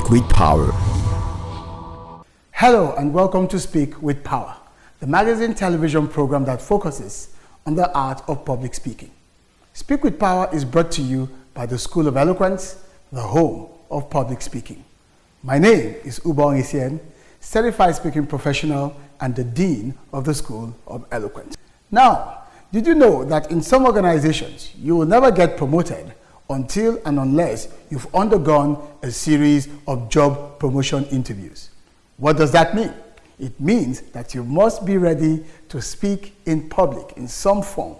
Speak with Power. Hello and welcome to Speak with Power, the magazine television program that focuses on the art of public speaking. Speak with Power is brought to you by the School of Eloquence, the home of public speaking. My name is Ubong Isien, certified speaking professional and the Dean of the School of Eloquence. Now, did you know that in some organizations, you will never get promoted until and unless you've undergone a series of job promotion interviews? What does that mean? It means that you must be ready to speak in public in some form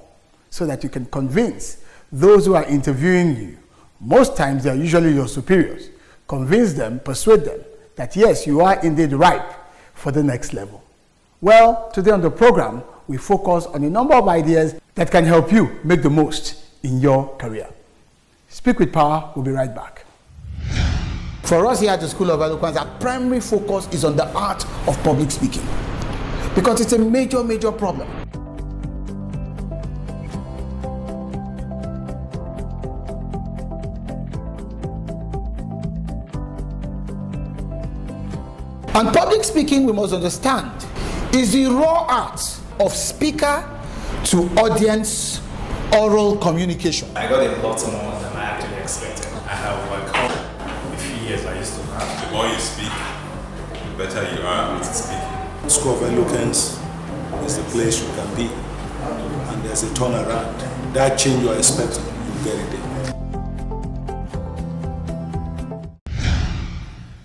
so that you can convince those who are interviewing you. Most times they are usually your superiors. Convince them, persuade them that yes, you are indeed ripe for the next level. Well, today on the program, we focus on a number of ideas that can help you make the most in your career. Speak with Power, we'll be right back. For us here at the School of Eloquence, our primary focus is on the art of public speaking because it's a major problem. And public speaking, we must understand, is the raw art of speaker to audience oral communication. I got a lot more than I actually expected. I have overcome the few years I used to have. The more you speak, the better you are at speaking. School of Eloquence is the place you can be, and there's a turnaround. That change you are expecting, you get it there.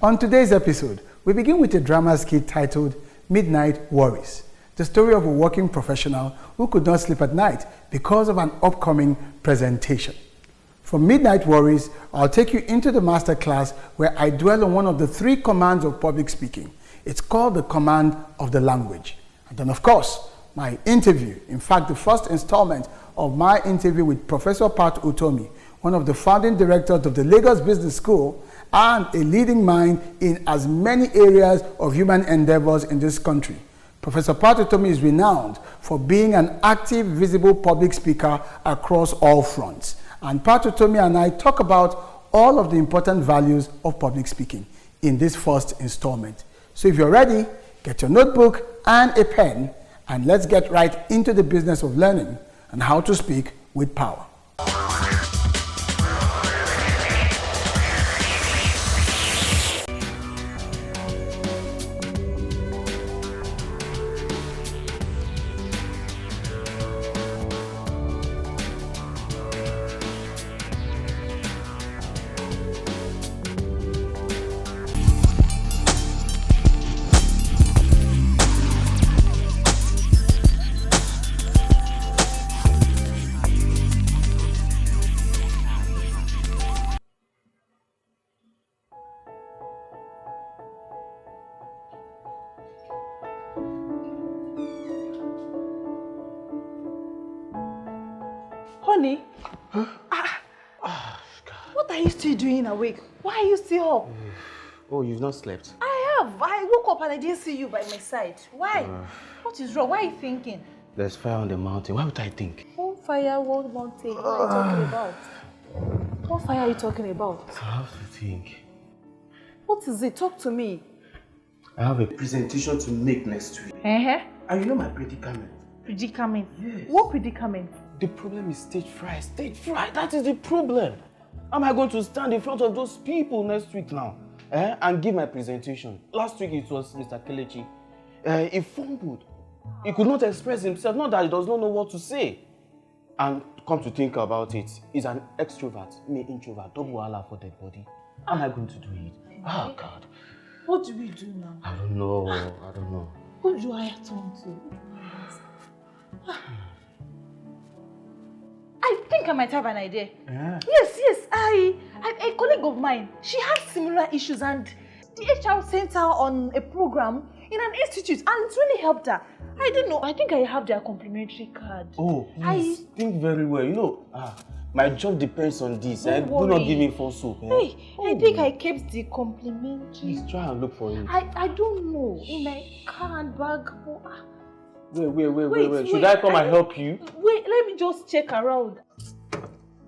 On today's episode, we begin with a drama skit titled Midnight Worries, the story of a working professional who could not sleep at night because of an upcoming presentation. From Midnight Worries, I'll take you into the master class where I dwell on one of the three commands of public speaking. It's called the command of the language. And then, of course, my interview, in fact, the first installment of my interview with Professor Pat Utomi, one of the founding directors of the Lagos Business School and a leading mind in as many areas of human endeavors in this country. Professor Pat Utomi is renowned for being an active, visible public speaker across all fronts. And Pat Utomi and I talk about all of the important values of public speaking in this first installment. So if you're ready, get your notebook and a pen, and let's get right into the business of learning and how to speak with power. Honey, what are you still doing awake? Why are you still up? Oh, you've not slept? I have. I woke up and I didn't see you by my side. Why? What is wrong? What are you thinking? There's fire on the mountain. Why would I think? What fire? What mountain? What are you talking about? What fire are you talking about? I have to think. What is it? Talk to me. I have a presentation to make next week. And you know my predicament. Predicament? Yes. What predicament? The problem is stage fright. Stage fright, that is the problem. How am I going to stand in front of those people next week now? And give my presentation? Last week it was Mr. Kelechi. He fumbled. He could not express himself, not that he does not know what to say. And come to think about it, he's an extrovert, me introvert, double wahala for dead body. How am I going to do it? Oh God. What do we do now? I don't know. Who do I turn to? I think I might have an idea. Yeah. Yes. A colleague of mine, she has similar issues and the HR sent her on a program in an institute and it's really helped her. I don't know. I think I have their complimentary card. Oh, please think very well. You know, my job depends on this. Do not give me false hope. Hey, I think I kept the complimentary. Please try and look for it. I don't know. In my handbag. Wait. Should I come and help you? Wait, let me just check around.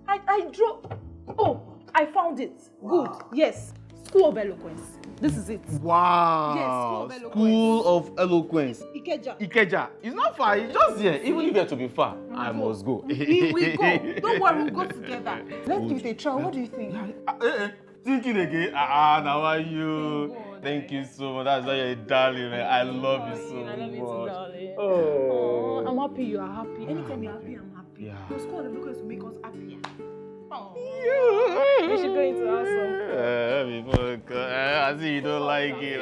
I dropped. Oh, I found it. Wow. Good. Yes. School of Eloquence. This is it. Wow. Yes, School of Eloquence. Ikeja. Ikeja. It's not far, it's just here. Even if you have to be far, I must go. We go. Don't worry, we'll go together. Let's give it a try. What do you think? Thinking again. Now are you? Thank you so much. That's why you're a darling, man. I love you so much. I love you too, darling. Oh. I'm happy you are happy. Anytime you're happy, I'm happy. Yeah. The School of Eloquence will make us happier. Oh. We should go into our song. I see you don't like it.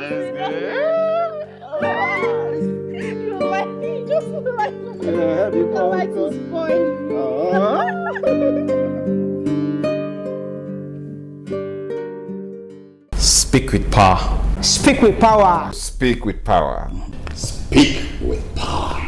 Let's go. You don't like me. You just don't like me. Happy I like to spoil you. Speak with power. Speak with power. Speak with power. Speak with power.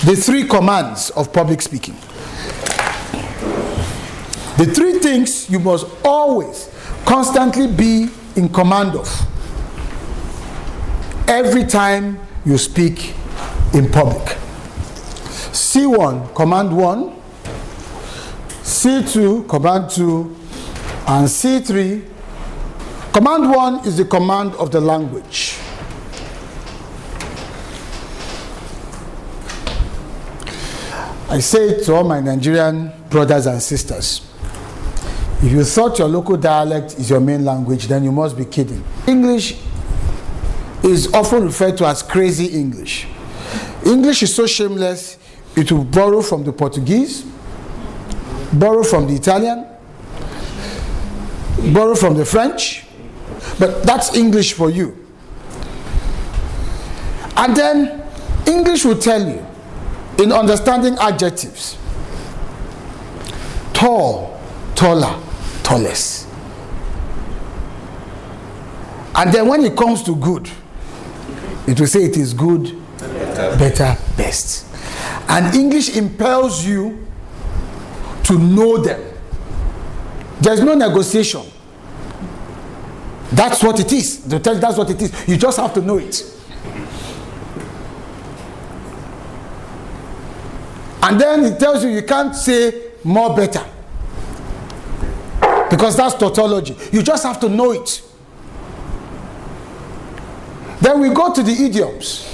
The three commands of public speaking. The three things you must always, constantly be in command of every time you speak in public. C1, command 1. C2, command 2. And C3, command 1 is the command of the language. I say to all my Nigerian brothers and sisters, if you thought your local dialect is your main language, then you must be kidding. English is often referred to as crazy English. English is so shameless, it will borrow from the Portuguese, borrow from the Italian, borrow from the French, but that's English for you. And then English will tell you, in understanding adjectives, tall, taller, tallest. And then when it comes to good, it will say it is good, better, best. And English impels you to know them. There's no negotiation. That's what it is. That's what it is. You just have to know it. And then it tells you can't say more better, because that's tautology. You just have to know it. Then we go to the idioms.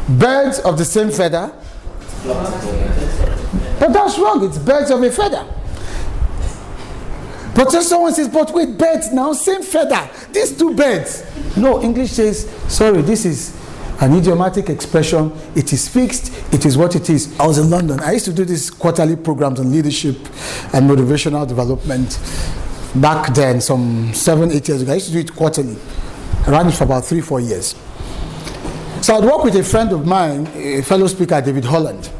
Birds of the same feather. But that's wrong. It's birds of a feather. But then someone says, but wait, birds now, same feather. These two birds. No, English says, sorry, this is an idiomatic expression. It is fixed. It is what it is. I was in London. I used to do these quarterly programs on leadership and motivational development back then, some 7-8 years ago. I used to do it quarterly. I ran it for about 3-4 years. So I'd work with a friend of mine, a fellow speaker, David Holland.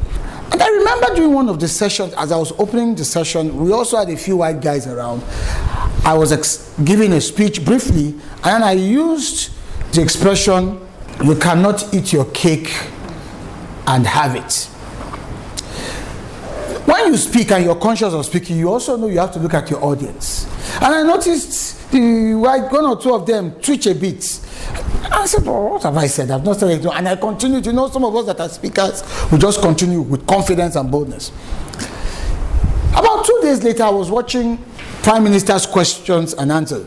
And I remember during one of the sessions, as I was opening the session, we also had a few white guys around. I was giving a speech briefly, and I used the expression, you cannot eat your cake and have it. When you speak and you're conscious of speaking, you also know you have to look at your audience. And I noticed one or two of them twitch a bit. I said, oh, what have I said? I've not said anything. And I continued. You know, some of us that are speakers, we just continue with confidence and boldness. About 2 days later, I was watching Prime Minister's questions and answers.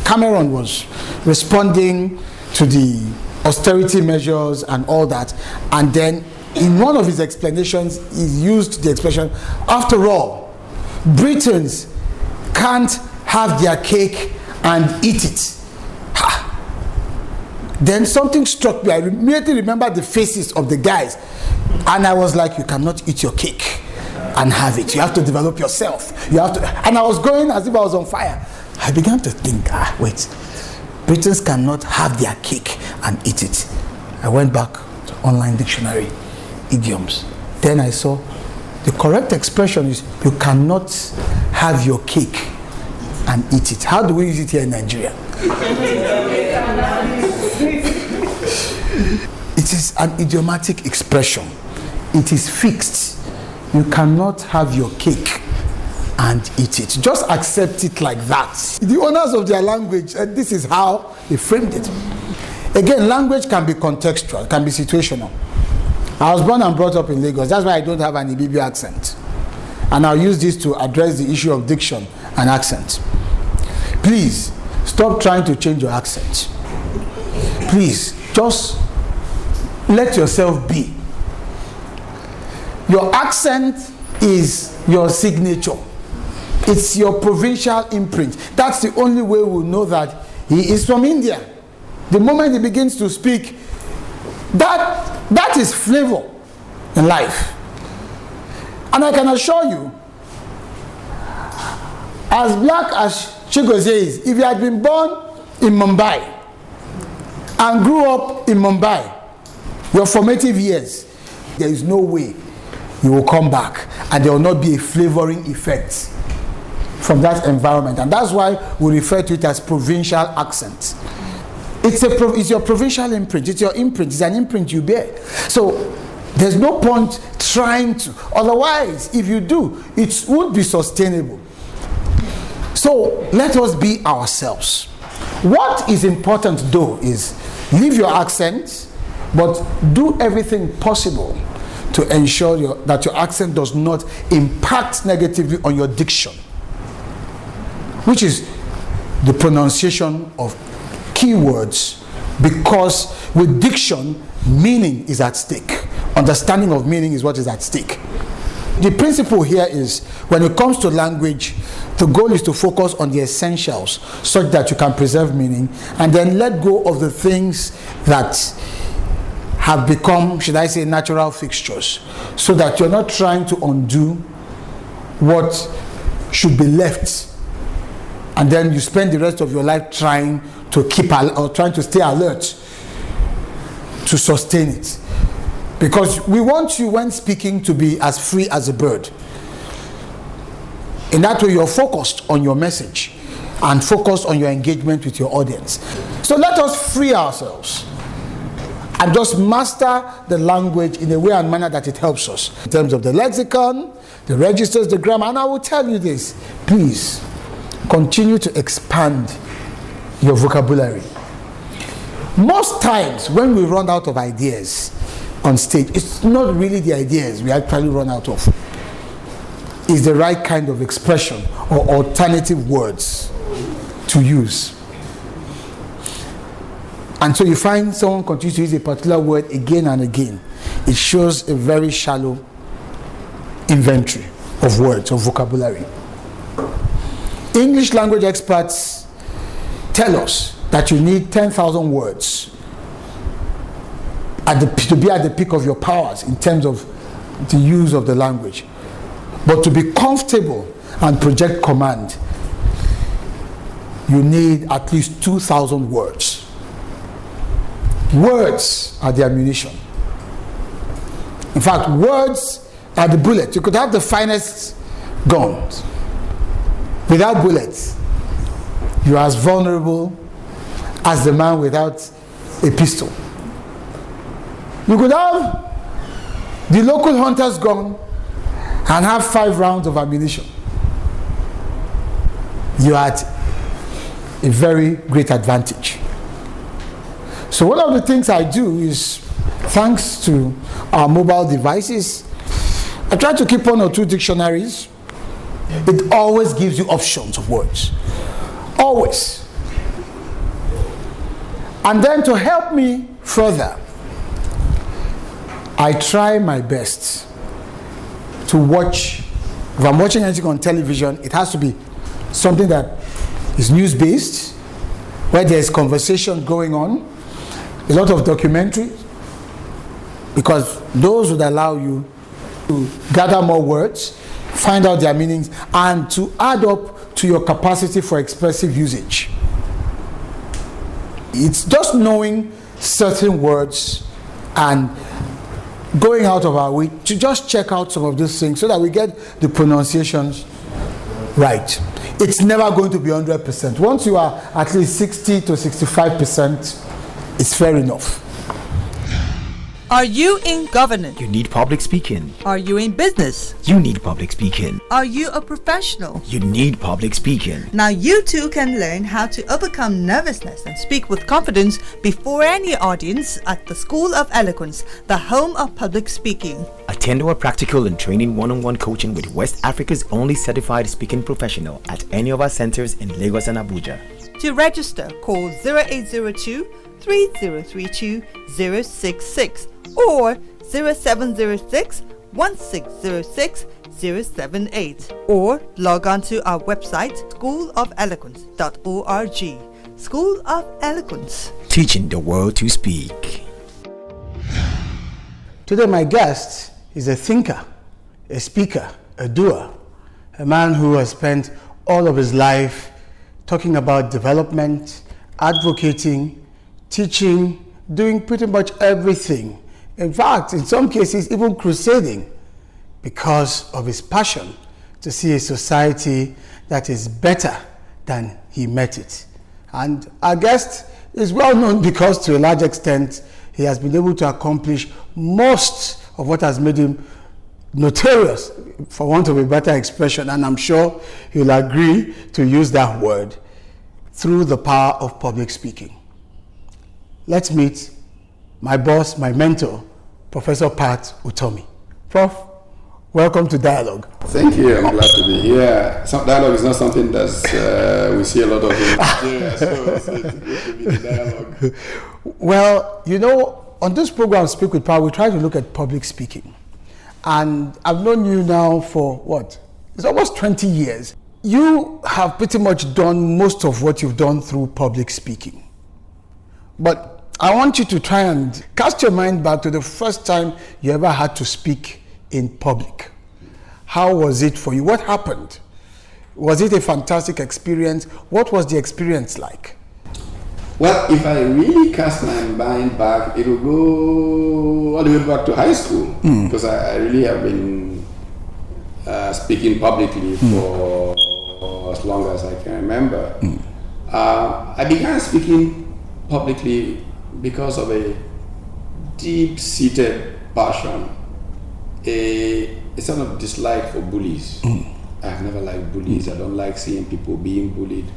Cameron was responding to the austerity measures and all that. And then in one of his explanations, he used the expression, after all, Britons can't have their cake and eat it. Then something struck me. I immediately remembered the faces of the guys. And I was like, you cannot eat your cake and have it. You have to develop yourself. You have to. And I was going as if I was on fire. I began to think, wait. Britons cannot have their cake and eat it. I went back to online dictionary, idioms. Then I saw the correct expression is, you cannot have your cake and eat it. How do we use it here in Nigeria? It is an idiomatic expression. It is fixed. You cannot have your cake and eat it. Just accept it like that. The owners of their language, this is how they framed it. Again, language can be contextual, can be situational. I was born and brought up in Lagos. That's why I don't have an Ibibio accent. And I'll use this to address the issue of diction and accent. Please, stop trying to change your accent. Please, just let yourself be. Your accent is your signature. It's your provincial imprint. That's the only way we'll know that he is from India. The moment he begins to speak, that is flavor in life. And I can assure you, as black as Chigozie is, if you had been born in Mumbai and grew up in Mumbai, your formative years, there is no way you will come back and there will not be a flavoring effect from that environment. And that's why we refer to it as provincial accent. It's your provincial imprint. It's your imprint. It's an imprint you bear. So there's no point trying to. Otherwise, if you do, it won't be sustainable. So let us be ourselves. What is important though is leave your accent, but do everything possible to ensure that your accent does not impact negatively on your diction, which is the pronunciation of keywords, because with diction, meaning is at stake. Understanding of meaning is what is at stake. The principle here is, when it comes to language, the goal is to focus on the essentials such that you can preserve meaning, and then let go of the things that have become, should I say, natural fixtures, so that you're not trying to undo what should be left, and then you spend the rest of your life trying to trying to stay alert to sustain it. Because we want you, when speaking, to be as free as a bird. In that way, you're focused on your message and focused on your engagement with your audience. So let us free ourselves and just master the language in a way and manner that it helps us. In terms of the lexicon, the registers, the grammar, and I will tell you this, please continue to expand your vocabulary. Most times when we run out of ideas on stage, it's not really the ideas we actually run out of. It's the right kind of expression or alternative words to use. And so you find someone continues to use a particular word again and again. It shows a very shallow inventory of words, of vocabulary. English language experts tell us that you need 10,000 words to be at the peak of your powers in terms of the use of the language. But to be comfortable and project command, you need at least 2,000 words. Words are the ammunition. In fact, words are the bullet. You could have the finest guns. Without bullets, you are as vulnerable as the man without a pistol. You could have the local hunter's gun and have 5 rounds of ammunition. You are at a very great advantage. So one of the things I do is, thanks to our mobile devices, I try to keep 1 or 2 dictionaries. It always gives you options of words. Always. And then to help me further, I try my best to watch. If I'm watching anything on television, it has to be something that is news-based, where there's conversation going on, a lot of documentaries, because those would allow you to gather more words, find out their meanings, and to add up to your capacity for expressive usage. It's just knowing certain words and going out of our way to just check out some of these things so that we get the pronunciations right. It's never going to be 100%. Once you are at least 60 to 65%, it's fair enough. Are you in governance? You need public speaking. Are you in business? You need public speaking. Are you a professional? You need public speaking. Now you too can learn how to overcome nervousness and speak with confidence before any audience at the School of Eloquence, the home of public speaking. Attend our practical and training one-on-one coaching with West Africa's only certified speaking professional at any of our centers in Lagos and Abuja. To register, call 0802 3032 066 or 0706 1606 078 or log on to our website schoolofeloquence.org. School of Eloquence, teaching the world to speak. Today my guest is a thinker, a speaker, a doer, a man who has spent all of his life talking about development, advocating, teaching, doing pretty much everything. In fact, in some cases, even crusading, because of his passion to see a society that is better than he met it. And our guest is well known because to a large extent, he has been able to accomplish most of what has made him notorious, for want of a better expression, and I'm sure you'll agree to use that word, through the power of public speaking. Let's meet my boss, my mentor, Professor Pat Utomi. Prof, welcome to Dialogue. Thank you, I'm glad to be here. Dialogue is not something that we see a lot of in Nigeria, so it's good to be in dialogue. Well, you know, on this program, Speak with Power, we try to look at public speaking. And I've known you now for what? It's almost 20 years. You have pretty much done most of what you've done through public speaking. But I want you to try and cast your mind back to the first time you ever had to speak in public. How was it for you? What happened? Was it a fantastic experience? What was the experience like? Well, if I really cast my mind back, it will go all the way back to high school, because I really have been speaking publicly for as long as I can remember. I began speaking publicly because of a deep-seated passion, a sort of dislike for bullies. I've never liked bullies. I don't like seeing people being bullied.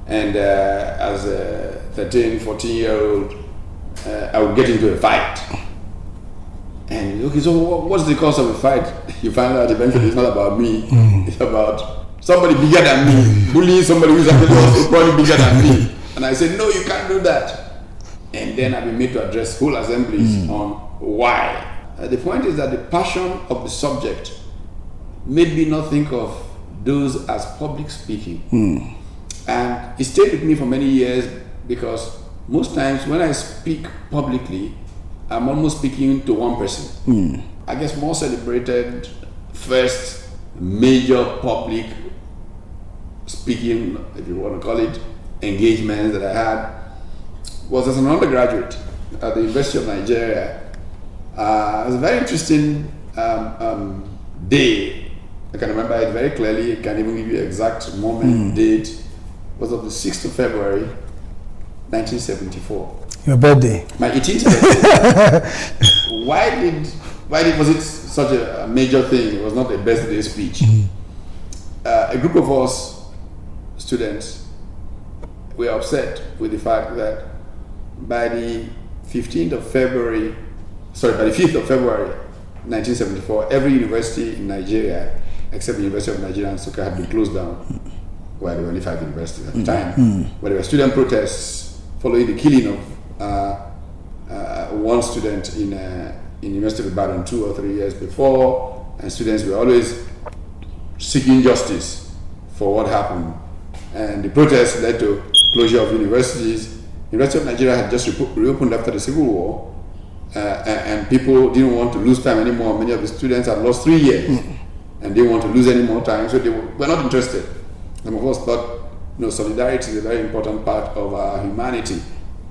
And as a 13, 14-year-old, I would get into a fight. And okay, so what's the cause of a fight? You find out eventually it's not about me. It's about somebody bigger than me, bullying somebody who's also probably bigger than me. And I said, no, you can't do that. And then I've been made to address whole assemblies on why. The point is that the passion of the subject made me not think of those as public speaking. And it stayed with me for many years because most times when I speak publicly, I'm almost speaking to one person. I guess more celebrated first major public speaking, if you want to call it, engagement that I had was as an undergraduate at the University of Nigeria. It was a very interesting day. I can remember it very clearly. I can even give you the exact moment, date. It was on the 6th of February, 1974. Your birthday. My 18th birthday. Why was it such a major thing? It was not a birthday speech. A group of us students were upset with the fact that by the 5th of February, 1974, every university in Nigeria, except the University of Nigeria and Nsukka, had been closed down. Well, there were only 5 universities at the time. But there were student protests following the killing of one student in University of Ibadan 2 or 3 years before, and students were always seeking justice for what happened. And the protests led to closure of universities. University of Nigeria had just reopened after the Civil War, and people didn't want to lose time anymore. Many of the students had lost 3 years, and they didn't want to lose any more time, so they were not interested. Some of us thought, solidarity is a very important part of our humanity.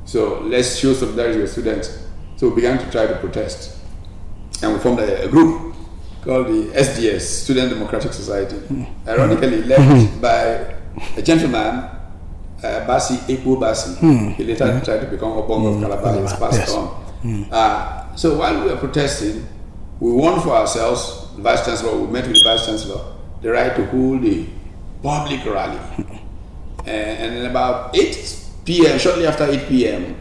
So let's show solidarity with students. So we began to try to protest. And we formed a group called the SDS, Student Democratic Society, ironically led by a gentleman, Basi, Ekpo Basi. He later tried to become Obong of Calabar, he was passed on. So while we were protesting, we won for ourselves, the Vice Chancellor, we met with the Vice Chancellor, the right to hold a public rally. And in about 8 p.m., shortly after 8 p.m.,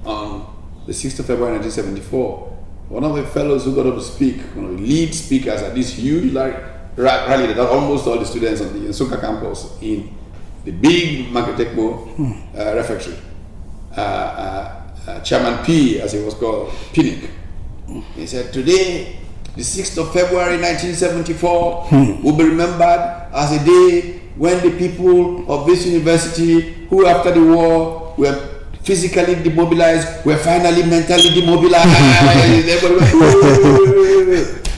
on the 6th of February 1974, one of the fellows who got up to speak, one of the lead speakers at this huge rally that had almost all the students on the Nsukka campus in the big Maketekmo refectory, Chairman P, as he was called, Pinnick, he said, today, the 6th of February 1974 will be remembered as a day when the people of this university, who after the war were physically demobilized, were finally mentally demobilized. And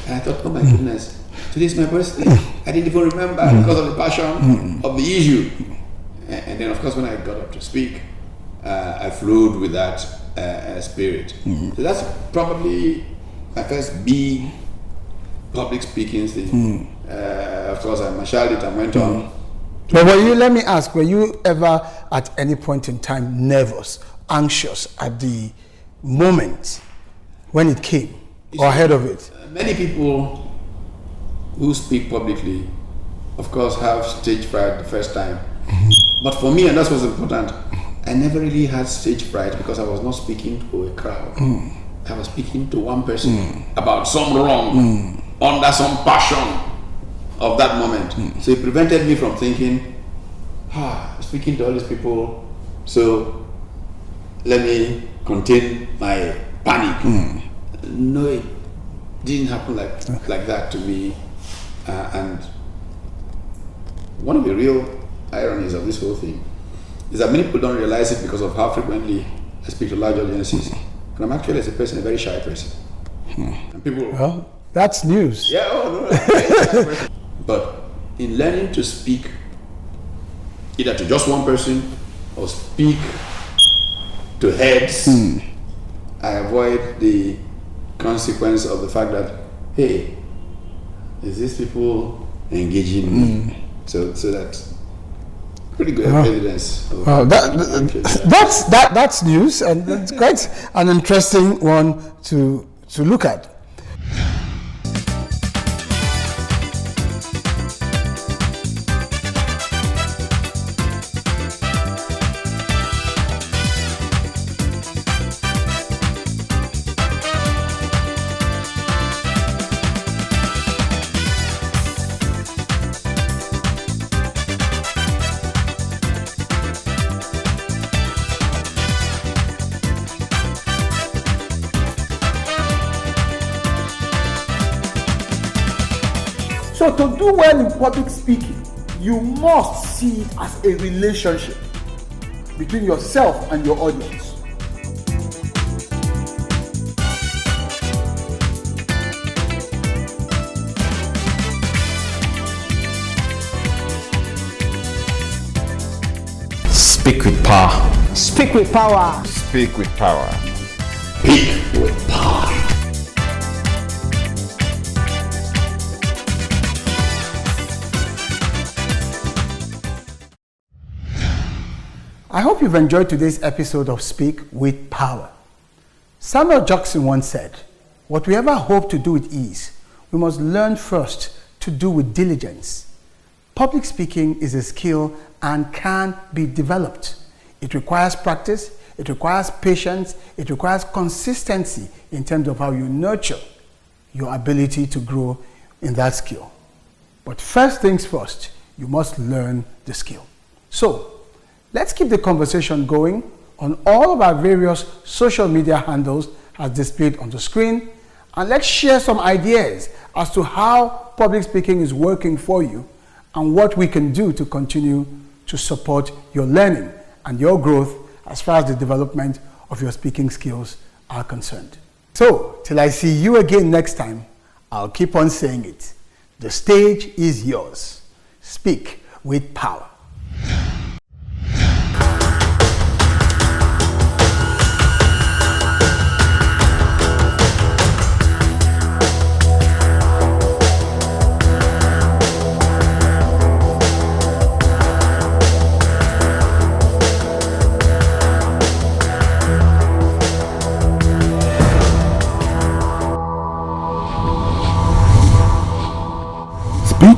I thought, oh my goodness, today is my birthday. I didn't even remember because of the passion of the issue. And then, of course, when I got up to speak, I flowed with that spirit. So that's probably my first big public speaking thing. Of course, I marshaled it and went on. But let me ask, were you ever at any point in time nervous, anxious at the moment when it came or ahead of it? Many people who speak publicly, of course, have stage fright the first time. But for me, and that's what's important, I never really had stage fright because I was not speaking to a crowd. I was speaking to one person about some wrong, under some passion of that moment. So it prevented me from thinking, speaking to all these people, so let me contain my panic. No, it didn't happen like that to me. And one of the real ironies of this whole thing is that many people don't realize it because of how frequently I speak to large audiences. And I'm actually, as a person, a very shy person. And people... Well, that's news. Yeah, no. But in learning to speak either to just one person or speak to heads, I avoid the consequence of the fact that, hey, is these people engaging me? So that's pretty good evidence. Well, that's news, and that's quite an interesting one to look at. So to do well in public speaking, you must see it as a relationship between yourself and your audience. Speak with power. Speak with power. Speak with power. Speak with power. I hope you've enjoyed today's episode of Speak with Power. Samuel Jackson once said, "What we ever hope to do with ease, we must learn first to do with diligence." Public speaking is a skill and can be developed. It requires practice, it requires patience, it requires consistency in terms of how you nurture your ability to grow in that skill. But first things first, you must learn the skill. So, let's keep the conversation going on all of our various social media handles as displayed on the screen, and let's share some ideas as to how public speaking is working for you and what we can do to continue to support your learning and your growth as far as the development of your speaking skills are concerned. So, till I see you again next time, I'll keep on saying it. The stage is yours. Speak with power.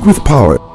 with Power.